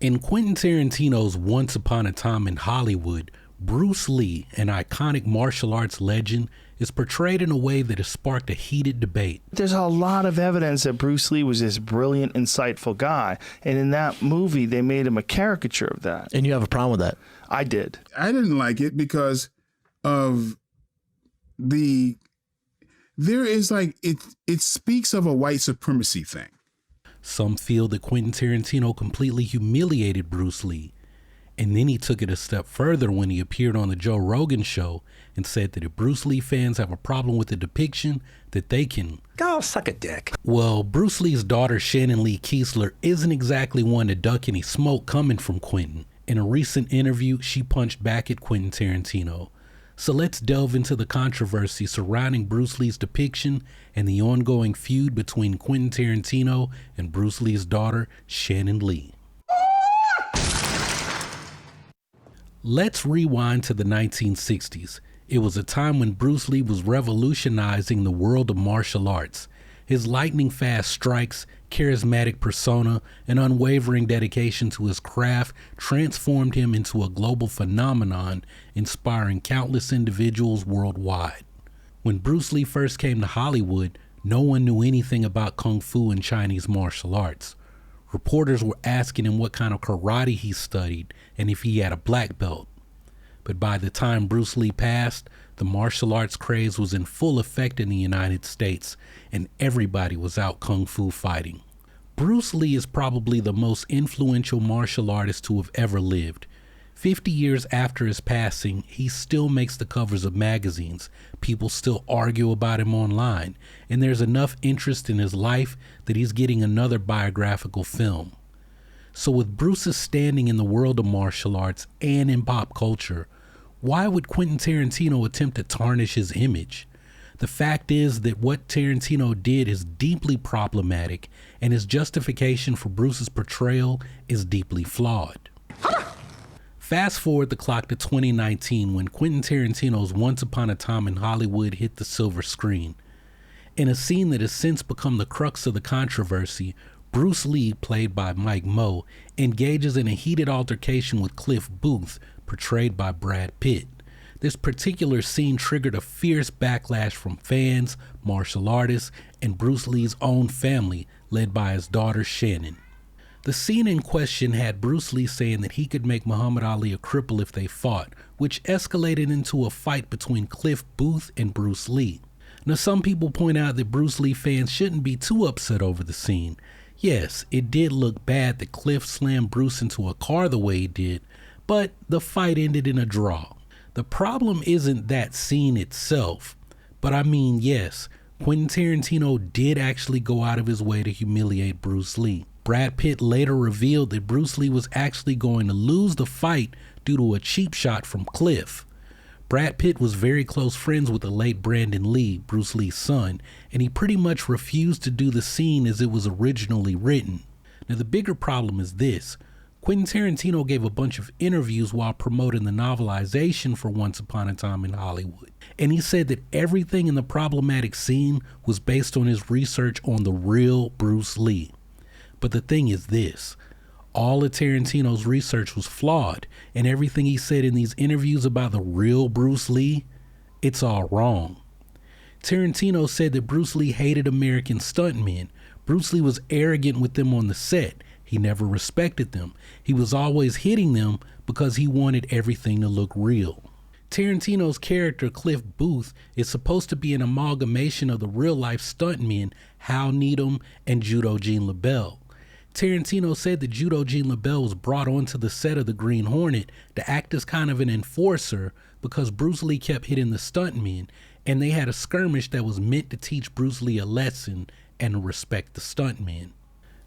In Quentin Tarantino's Once Upon a Time in Hollywood, Bruce Lee, an iconic martial arts legend, is portrayed in a way that has sparked a heated debate. There's a lot of evidence that Bruce Lee was this brilliant, insightful guy. And in that movie, they made him a caricature of that. And you have a problem with that? I did. I didn't like it because of there is like, it speaks of a white supremacy thing. Some feel that Quentin Tarantino completely humiliated Bruce Lee. And then he took it a step further when he appeared on the Joe Rogan Show and said that if Bruce Lee fans have a problem with the depiction, that they can go suck a dick. Well, Bruce Lee's daughter Shannon Lee isn't exactly one to duck any smoke coming from Quentin. In a recent interview, she punched back at Quentin Tarantino. So let's delve into the controversy surrounding Bruce Lee's depiction and the ongoing feud between Quentin Tarantino and Bruce Lee's daughter, Shannon Lee. Let's rewind to the 1960s. It was a time when Bruce Lee was revolutionizing the world of martial arts. His lightning-fast strikes, charismatic persona, and unwavering dedication to his craft transformed him into a global phenomenon, inspiring countless individuals worldwide. When Bruce Lee first came to Hollywood, no one knew anything about Kung Fu and Chinese martial arts. Reporters were asking him what kind of karate he studied and if he had a black belt. But by the time Bruce Lee passed, the martial arts craze was in full effect in the United States, and everybody was out Kung Fu fighting. Bruce Lee is probably the most influential martial artist to have ever lived. 50 years after his passing, he still makes the covers of magazines. People still argue about him online, and there's enough interest in his life that he's getting another biographical film. So with Bruce's standing in the world of martial arts and in pop culture, why would Quentin Tarantino attempt to tarnish his image? The fact is that what Tarantino did is deeply problematic, and his justification for Bruce's portrayal is deeply flawed. Fast forward the clock to 2019 when Quentin Tarantino's Once Upon a Time in Hollywood hit the silver screen. In a scene that has since become the crux of the controversy, Bruce Lee, played by Mike Moh, engages in a heated altercation with Cliff Booth, portrayed by Brad Pitt. This particular scene triggered a fierce backlash from fans, martial artists, and Bruce Lee's own family, led by his daughter Shannon. The scene in question had Bruce Lee saying that he could make Muhammad Ali a cripple if they fought, which escalated into a fight between Cliff Booth and Bruce Lee. Now, some people point out that Bruce Lee fans shouldn't be too upset over the scene. Yes, it did look bad that Cliff slammed Bruce into a car the way he did, but the fight ended in a draw. The problem isn't that scene itself, but I mean, yes, Quentin Tarantino did actually go out of his way to humiliate Bruce Lee. Brad Pitt later revealed that Bruce Lee was actually going to lose the fight due to a cheap shot from Cliff. Brad Pitt was very close friends with the late Brandon Lee, Bruce Lee's son, and he pretty much refused to do the scene as it was originally written. Now, the bigger problem is this. Quentin Tarantino gave a bunch of interviews while promoting the novelization for Once Upon a Time in Hollywood, and he said that everything in the problematic scene was based on his research on the real Bruce Lee. But the thing is this. All of Tarantino's research was flawed, and everything he said in these interviews about the real Bruce Lee, it's all wrong. Tarantino said that Bruce Lee hated American stuntmen. Bruce Lee was arrogant with them on the set. He never respected them. He was always hitting them because he wanted everything to look real. Tarantino's character, Cliff Booth, is supposed to be an amalgamation of the real-life stuntmen Hal Needham and Judo Gene Lebell. Tarantino said that Judo Gene Lebell was brought onto the set of the Green Hornet to act as kind of an enforcer because Bruce Lee kept hitting the stuntmen, and they had a skirmish that was meant to teach Bruce Lee a lesson and respect the stuntmen.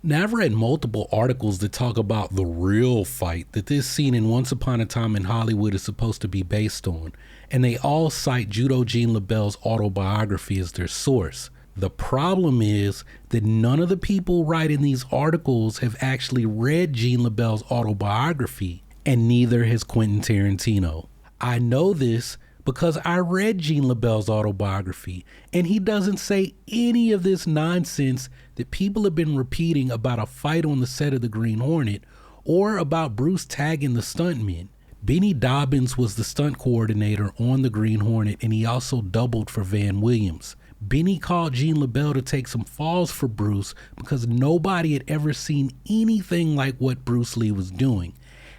Now, I've read multiple articles that talk about the real fight that this scene in Once Upon a Time in Hollywood is supposed to be based on, and they all cite Judo Gene Lebell's autobiography as their source. The problem is that none of the people writing these articles have actually read Gene Lebell's autobiography, and neither has Quentin Tarantino. I know this because I read Gene Lebell's autobiography, and he doesn't say any of this nonsense that people have been repeating about a fight on the set of the Green Hornet, or about Bruce tagging the stuntmen. Benny Dobbins was the stunt coordinator on the Green Hornet, and he also doubled for Van Williams. Benny called Gene Lebell to take some falls for Bruce because nobody had ever seen anything like what Bruce Lee was doing.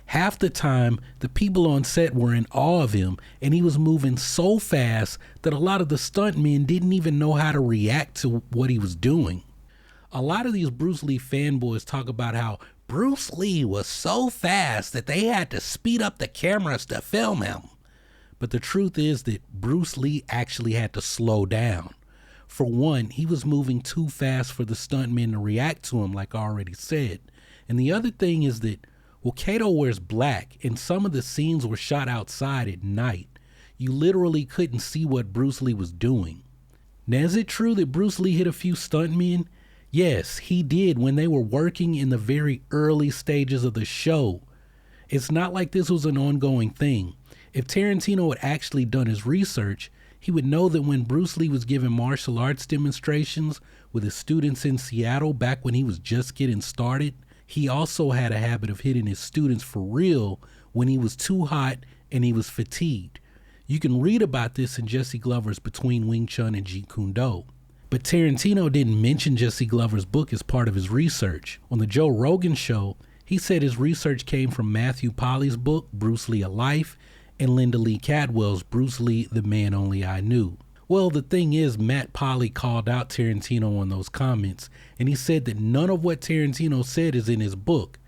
Half the time, the people on set were in awe of him, and he was moving so fast that a lot of the stuntmen didn't even know how to react to what he was doing. A lot of these Bruce Lee fanboys talk about how Bruce Lee was so fast that they had to speed up the cameras to film him. But the truth is that Bruce Lee actually had to slow down. For one, he was moving too fast for the stuntmen to react to him, like I already said. And the other thing is that, well, Kato wears black, and some of the scenes were shot outside at night. You literally couldn't see what Bruce Lee was doing. Now, is it true that Bruce Lee hit a few stuntmen? Yes, he did when they were working in the very early stages of the show. It's not like this was an ongoing thing. If Tarantino had actually done his research, he would know that when Bruce Lee was giving martial arts demonstrations with his students in Seattle back when he was just getting started, he also had a habit of hitting his students for real when he was too hot and he was fatigued. You can read about this in Jesse Glover's Between Wing Chun and Jeet Kune Do. But Tarantino didn't mention Jesse Glover's book as part of his research. On the Joe Rogan Show, he said his research came from Matthew Polly's book, Bruce Lee: A Life, and Linda Lee Cadwell's Bruce Lee: The Man Only I Knew. Well, the thing is, Matt Polly called out Tarantino on those comments, and he said that none of what Tarantino said is in his book.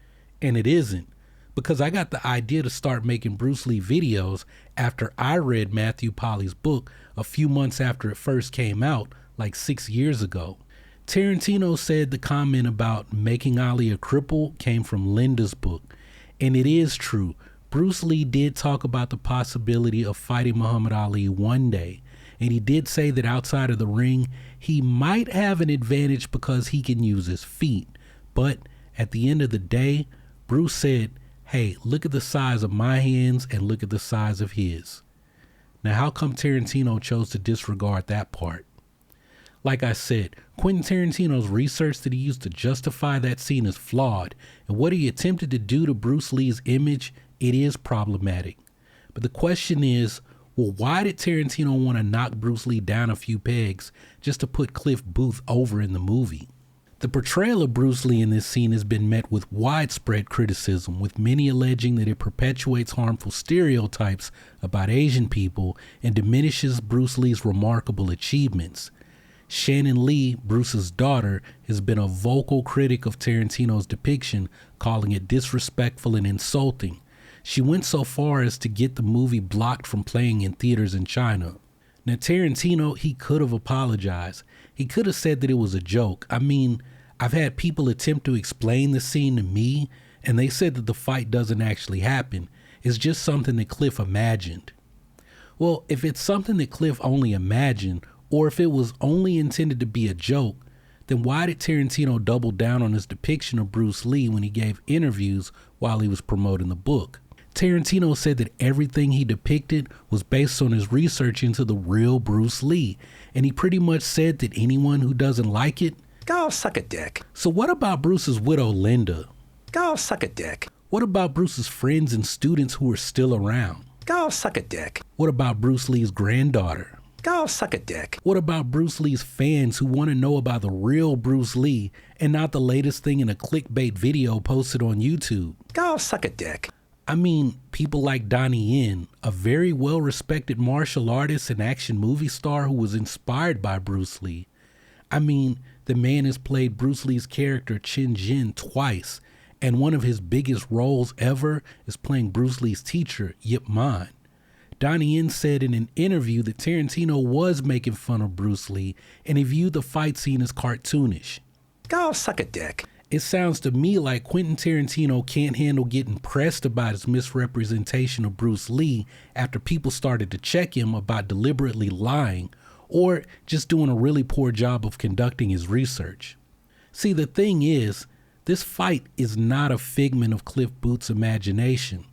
And it isn't, because I got the idea to start making Bruce Lee videos after I read Matthew Polly's book a few months after it first came out, like 6 years ago. Tarantino said the comment about making Ali a cripple came from Linda's book, and it is true. Bruce Lee did talk about the possibility of fighting Muhammad Ali one day, and he did say that outside of the ring, he might have an advantage because he can use his feet. But at the end of the day, Bruce said, hey, look at the size of my hands and look at the size of his. Now, how come Tarantino chose to disregard that part? Like I said, Quentin Tarantino's research that he used to justify that scene is flawed, and what he attempted to do to Bruce Lee's image, it is problematic. But the question is, well, why did Tarantino want to knock Bruce Lee down a few pegs just to put Cliff Booth over in the movie? The portrayal of Bruce Lee in this scene has been met with widespread criticism, with many alleging that it perpetuates harmful stereotypes about Asian people and diminishes Bruce Lee's remarkable achievements. Shannon Lee, Bruce's daughter, has been a vocal critic of Tarantino's depiction, calling it disrespectful and insulting. She went so far as to get the movie blocked from playing in theaters in China. Now, Tarantino, he could have apologized. He could have said that it was a joke. I mean, I've had people attempt to explain the scene to me, and they said that the fight doesn't actually happen. It's just something that Cliff imagined. Well, if it's something that Cliff only imagined, or if it was only intended to be a joke, then why did Tarantino double down on his depiction of Bruce Lee when he gave interviews while he was promoting the book? Tarantino said that everything he depicted was based on his research into the real Bruce Lee, and he pretty much said that anyone who doesn't like it, go suck a dick. So what about Bruce's widow, Linda? Go suck a dick. What about Bruce's friends and students who are still around? Go suck a dick. What about Bruce Lee's granddaughter? Go suck a dick. What about Bruce Lee's fans who want to know about the real Bruce Lee and not the latest thing in a clickbait video posted on YouTube? Go suck a dick. I mean, people like Donnie Yen, a very well-respected martial artist and action movie star who was inspired by Bruce Lee. I mean, the man has played Bruce Lee's character Chin Jin twice, and one of his biggest roles ever is playing Bruce Lee's teacher, Yip Man. Donnie Yen said in an interview that Tarantino was making fun of Bruce Lee, and he viewed the fight scene as cartoonish. Go suck a dick. It sounds to me like Quentin Tarantino can't handle getting pressed about his misrepresentation of Bruce Lee after people started to check him about deliberately lying or just doing a really poor job of conducting his research. See, the thing is, this fight is not a figment of Cliff Booth's imagination.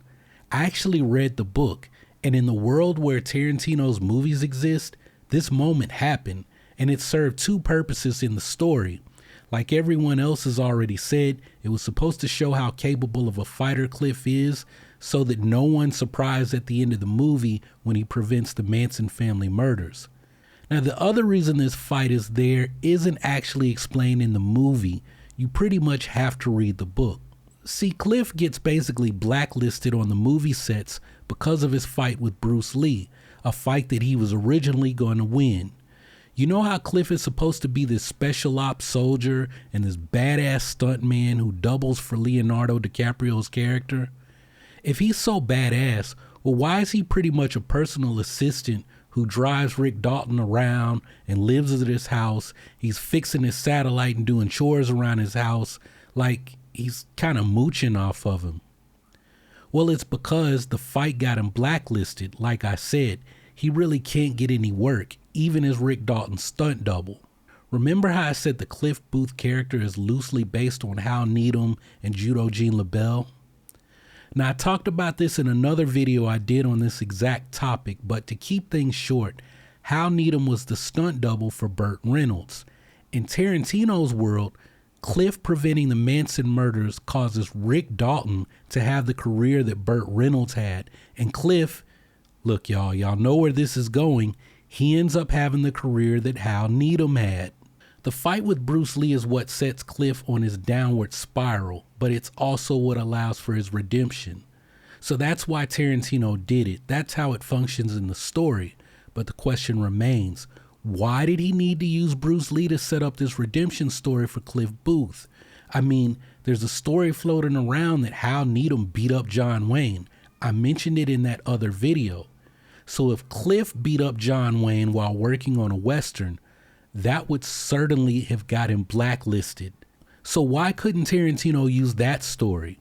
I actually read the book, and in the world where Tarantino's movies exist, this moment happened, and it served two purposes in the story. Like everyone else has already said, it was supposed to show how capable of a fighter Cliff is, so that no one's surprised at the end of the movie when he prevents the Manson family murders. Now, the other reason this fight is there isn't actually explained in the movie. You pretty much have to read the book. See, Cliff gets basically blacklisted on the movie sets because of his fight with Bruce Lee, a fight that he was originally going to win. You know how Cliff is supposed to be this special ops soldier and this badass stuntman who doubles for Leonardo DiCaprio's character? If he's so badass, well, why is he pretty much a personal assistant who drives Rick Dalton around and lives at his house? He's fixing his satellite and doing chores around his house, like he's kind of mooching off of him. Well, it's because the fight got him blacklisted. Like I said, he really can't get any work, even as Rick Dalton's stunt double. Remember how I said the Cliff Booth character is loosely based on Hal Needham and Judo Gene Lebell? Now, I talked about this in another video I did on this exact topic, but to keep things short, Hal Needham was the stunt double for Burt Reynolds. In Tarantino's world, Cliff preventing the Manson murders causes Rick Dalton to have the career that Burt Reynolds had, and Cliff, look y'all know where this is going, he ends up having the career that Hal Needham had. The fight with Bruce Lee is what sets Cliff on his downward spiral, but it's also what allows for his redemption. So that's why Tarantino did it. That's how it functions in the story. But the question remains, why did he need to use Bruce Lee to set up this redemption story for Cliff Booth? I mean, there's a story floating around that Hal Needham beat up John Wayne. I mentioned it in that other video. So if Cliff beat up John Wayne while working on a Western, that would certainly have got him blacklisted. So why couldn't Tarantino use that story?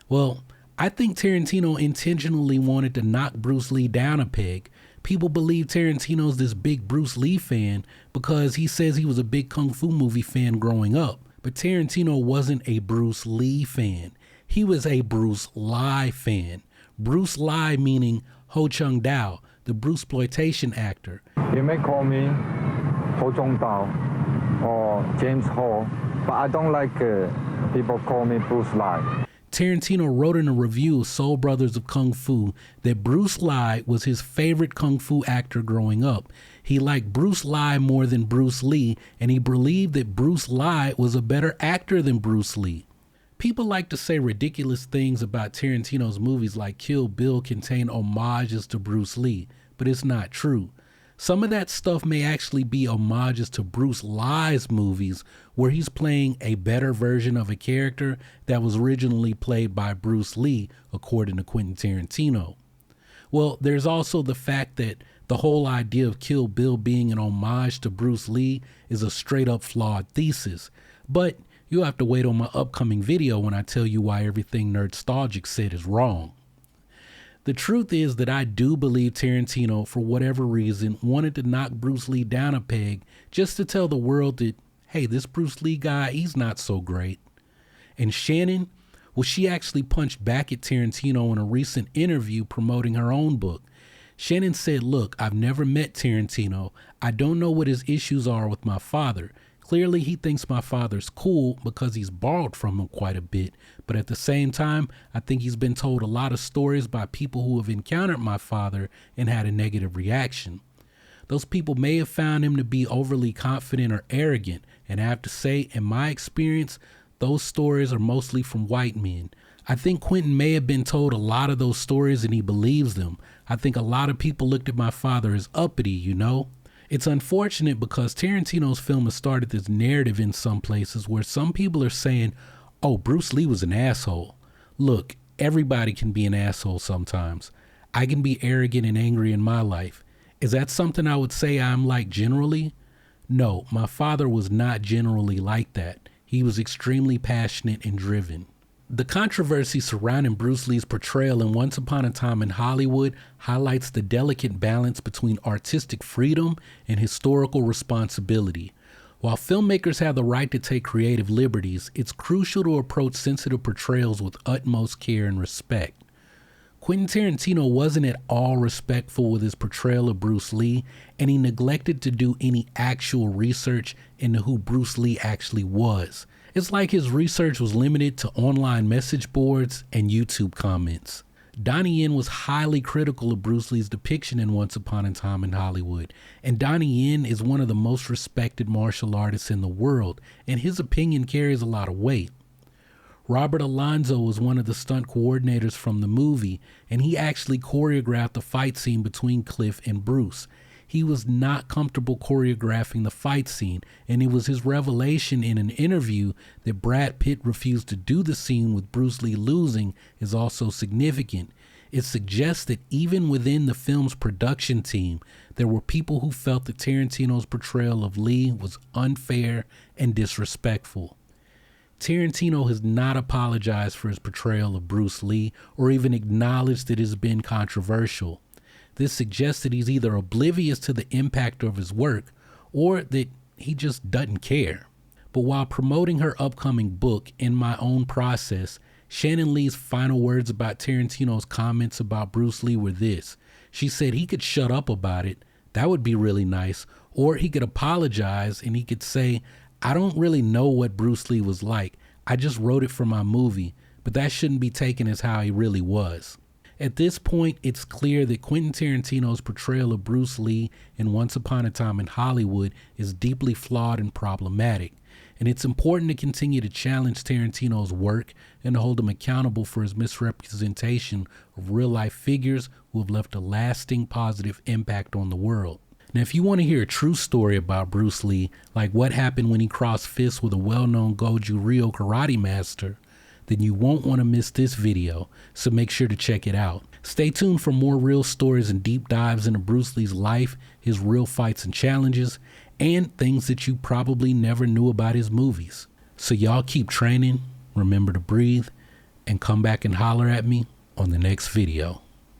Well, I think Tarantino intentionally wanted to knock Bruce Lee down a peg. People believe Tarantino's this big Bruce Lee fan because he says he was a big Kung Fu movie fan growing up. But Tarantino wasn't a Bruce Lee fan. He was a Bruce Lee fan. Bruce Lee meaning Ho Chung Dao, the Bruceploitation actor. You may call me Ho Chung Dao or James Ho, but I don't like people call me Bruce Lee. Tarantino wrote in a review of Soul Brothers of Kung Fu that Bruce Lee was his favorite Kung Fu actor growing up. He liked Bruce Lee more than Bruce Lee, and he believed that Bruce Lee was a better actor than Bruce Lee. People like to say ridiculous things about Tarantino's movies like Kill Bill contain homages to Bruce Lee, but it's not true. Some of that stuff may actually be homages to Bruce Lee's movies where he's playing a better version of a character that was originally played by Bruce Lee, according to Quentin Tarantino. Well, there's also the fact that the whole idea of Kill Bill being an homage to Bruce Lee is a straight up flawed thesis. But you'll have to wait on my upcoming video when I tell you why everything Nerdstalgic said is wrong. The truth is that I do believe Tarantino, for whatever reason, wanted to knock Bruce Lee down a peg just to tell the world that, hey, this Bruce Lee guy, he's not so great. And Shannon, well, she actually punched back at Tarantino in a recent interview promoting her own book. Shannon said, look, I've never met Tarantino. I don't know what his issues are with my father. Clearly, he thinks my father's cool because he's borrowed from him quite a bit. But at the same time, I think he's been told a lot of stories by people who have encountered my father and had a negative reaction. Those people may have found him to be overly confident or arrogant. And I have to say, in my experience, those stories are mostly from white men. I think Quentin may have been told a lot of those stories and he believes them. I think a lot of people looked at my father as uppity, you know? It's unfortunate because Tarantino's film has started this narrative in some places where some people are saying, oh, Bruce Lee was an asshole. Look, everybody can be an asshole sometimes. I can be arrogant and angry in my life. Is that something I would say I'm like generally? No, my father was not generally like that. He was extremely passionate and driven. The controversy surrounding Bruce Lee's portrayal in Once Upon a Time in Hollywood highlights the delicate balance between artistic freedom and historical responsibility. While filmmakers have the right to take creative liberties, it's crucial to approach sensitive portrayals with utmost care and respect. Quentin Tarantino wasn't at all respectful with his portrayal of Bruce Lee, and he neglected to do any actual research into who Bruce Lee actually was. It's like his research was limited to online message boards and YouTube comments. Donnie Yen was highly critical of Bruce Lee's depiction in Once Upon a Time in Hollywood, and Donnie Yen is one of the most respected martial artists in the world, and his opinion carries a lot of weight. Robert Alonzo was one of the stunt coordinators from the movie, and he actually choreographed the fight scene between Cliff and Bruce. He was not comfortable choreographing the fight scene, and it was his revelation in an interview that Brad Pitt refused to do the scene with Bruce Lee losing is also significant. It suggests that even within the film's production team, there were people who felt that Tarantino's portrayal of Lee was unfair and disrespectful. Tarantino has not apologized for his portrayal of Bruce Lee or even acknowledged that it has been controversial. This suggests that he's either oblivious to the impact of his work or that he just doesn't care. But while promoting her upcoming book, In My Own Process, Shannon Lee's final words about Tarantino's comments about Bruce Lee were this. She said he could shut up about it, that would be really nice, or he could apologize and he could say, I don't really know what Bruce Lee was like. I just wrote it for my movie, but that shouldn't be taken as how he really was. At this point, it's clear that Quentin Tarantino's portrayal of Bruce Lee in Once Upon a Time in Hollywood is deeply flawed and problematic. And it's important to continue to challenge Tarantino's work and to hold him accountable for his misrepresentation of real-life figures who have left a lasting positive impact on the world. Now, if you want to hear a true story about Bruce Lee, like what happened when he crossed fists with a well-known Goju Ryo karate master, then you won't want to miss this video, so make sure to check it out. Stay tuned for more real stories and deep dives into Bruce Lee's life, his real fights and challenges, and things that you probably never knew about his movies. So y'all keep training, remember to breathe, and come back and holler at me on the next video.